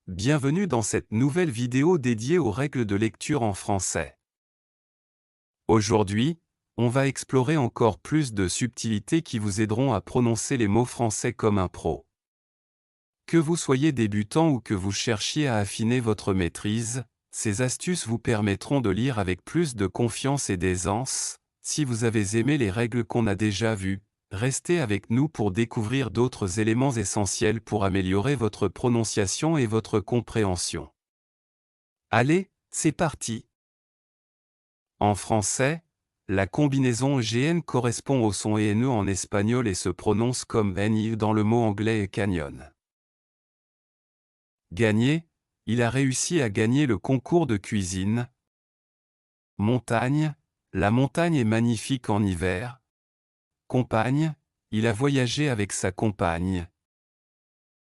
Bienvenue dans cette nouvelle vidéo dédiée aux règles de lecture en français. Aujourd'hui, on va explorer encore plus de subtilités qui vous aideront à prononcer les mots français comme un pro. Que vous soyez débutant ou que vous cherchiez à affiner votre maîtrise, ces astuces vous permettront de lire avec plus de confiance et d'aisance. Si vous avez aimé les règles qu'on a déjà vues, restez avec nous pour découvrir d'autres éléments essentiels pour améliorer votre prononciation et votre compréhension. Allez, c'est parti! En français, la combinaison GN correspond au son ENE en espagnol et se prononce comme NI dans le mot anglais canyon. Gagner, il a réussi à gagner le concours de cuisine. Montagne, la montagne est magnifique en hiver. Compagne, il a voyagé avec sa compagne.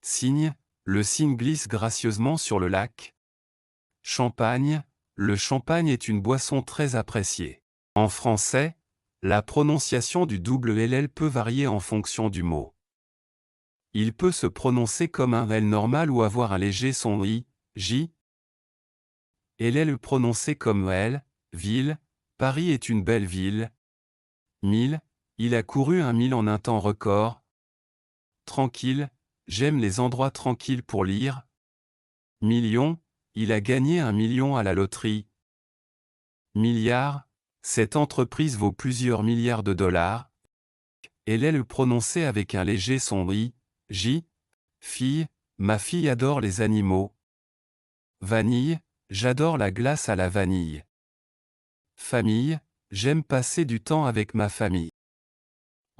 Cygne, le cygne glisse gracieusement sur le lac. Champagne, le champagne est une boisson très appréciée. En français, la prononciation du double LL peut varier en fonction du mot. Il peut se prononcer comme un L normal ou avoir un léger son I, J. LL prononcé comme L, ville, Paris est une belle ville. 1000, il a couru 1 000 en un temps record. Tranquille, j'aime les endroits tranquilles pour lire. Million, il a gagné 1 million à la loterie. Milliard, cette entreprise vaut plusieurs milliards de dollars. LL prononcé avec un léger son I, J. Fille, ma fille adore les animaux. Vanille, j'adore la glace à la vanille. Famille, j'aime passer du temps avec ma famille.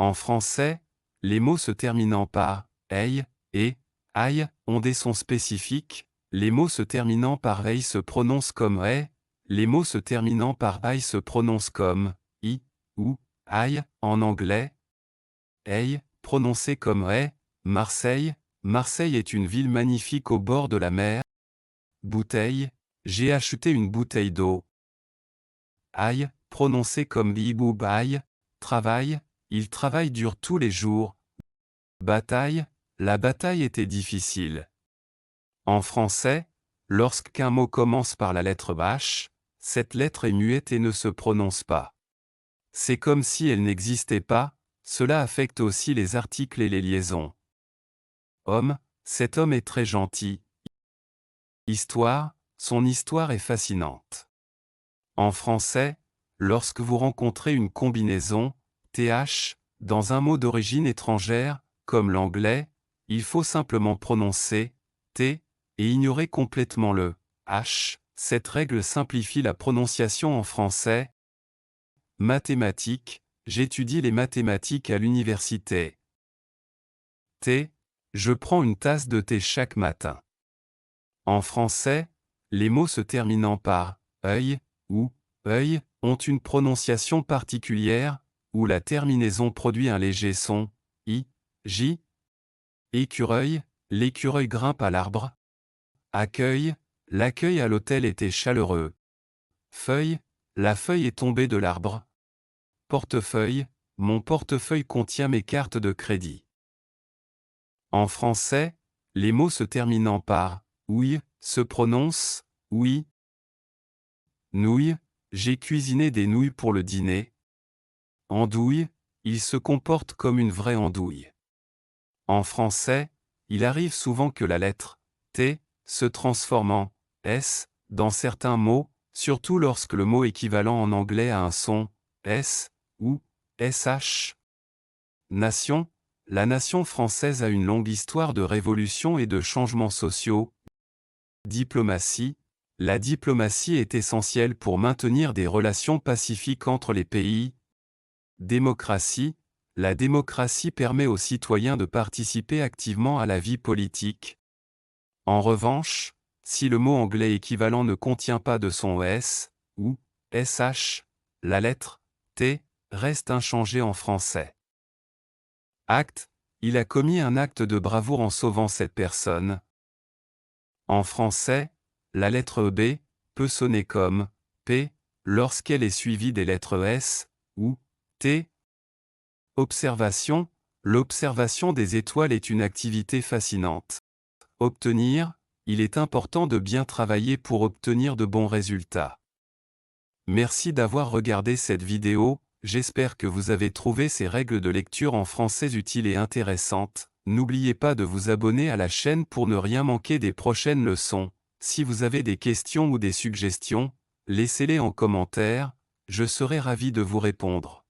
En français, les mots se terminant par ey et aïe ont des sons spécifiques. Les mots se terminant par ey se prononcent comme ey. Les mots se terminant par aïe se prononcent comme i ou aïe en anglais. Ey, prononcé comme ey. Marseille, Marseille est une ville magnifique au bord de la mer. Bouteille, j'ai acheté une bouteille d'eau. Aïe, prononcé comme i-boub aïe. Travail, il travaille dur tous les jours. Bataille, la bataille était difficile. En français, lorsqu'un mot commence par la lettre H, cette lettre est muette et ne se prononce pas. C'est comme si elle n'existait pas, cela affecte aussi les articles et les liaisons. Homme, cet homme est très gentil. Histoire, son histoire est fascinante. En français, lorsque vous rencontrez une combinaison, th, dans un mot d'origine étrangère, comme l'anglais, il faut simplement prononcer t et ignorer complètement le h. Cette règle simplifie la prononciation en français. Mathématiques, j'étudie les mathématiques à l'université. Thé, je prends une tasse de thé chaque matin. En français, les mots se terminant par œil ou œil ont une prononciation particulière, où la terminaison produit un léger son i, j. Écureuil, l'écureuil grimpe à l'arbre. Accueil, l'accueil à l'hôtel était chaleureux. Feuille, la feuille est tombée de l'arbre. Portefeuille, mon portefeuille contient mes cartes de crédit. En français, les mots se terminant par ouille se prononcent oui. Nouilles, j'ai cuisiné des nouilles pour le dîner. Andouille, il se comporte comme une vraie andouille. En français, il arrive souvent que la lettre T se transforme en S dans certains mots, surtout lorsque le mot équivalent en anglais a un son S ou SH. Nation, la nation française a une longue histoire de révolutions et de changements sociaux. Diplomatie, la diplomatie est essentielle pour maintenir des relations pacifiques entre les pays. Démocratie, la démocratie permet aux citoyens de participer activement à la vie politique. En revanche, si le mot anglais équivalent ne contient pas de son S ou SH, la lettre T reste inchangée en français. Acte, il a commis un acte de bravoure en sauvant cette personne. En français, la lettre B peut sonner comme P lorsqu'elle est suivie des lettres S ou T. Observation, l'observation des étoiles est une activité fascinante. Obtenir, il est important de bien travailler pour obtenir de bons résultats. Merci d'avoir regardé cette vidéo, j'espère que vous avez trouvé ces règles de lecture en français utiles et intéressantes. N'oubliez pas de vous abonner à la chaîne pour ne rien manquer des prochaines leçons. Si vous avez des questions ou des suggestions, laissez-les en commentaire, je serai ravi de vous répondre.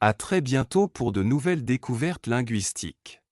À très bientôt pour de nouvelles découvertes linguistiques.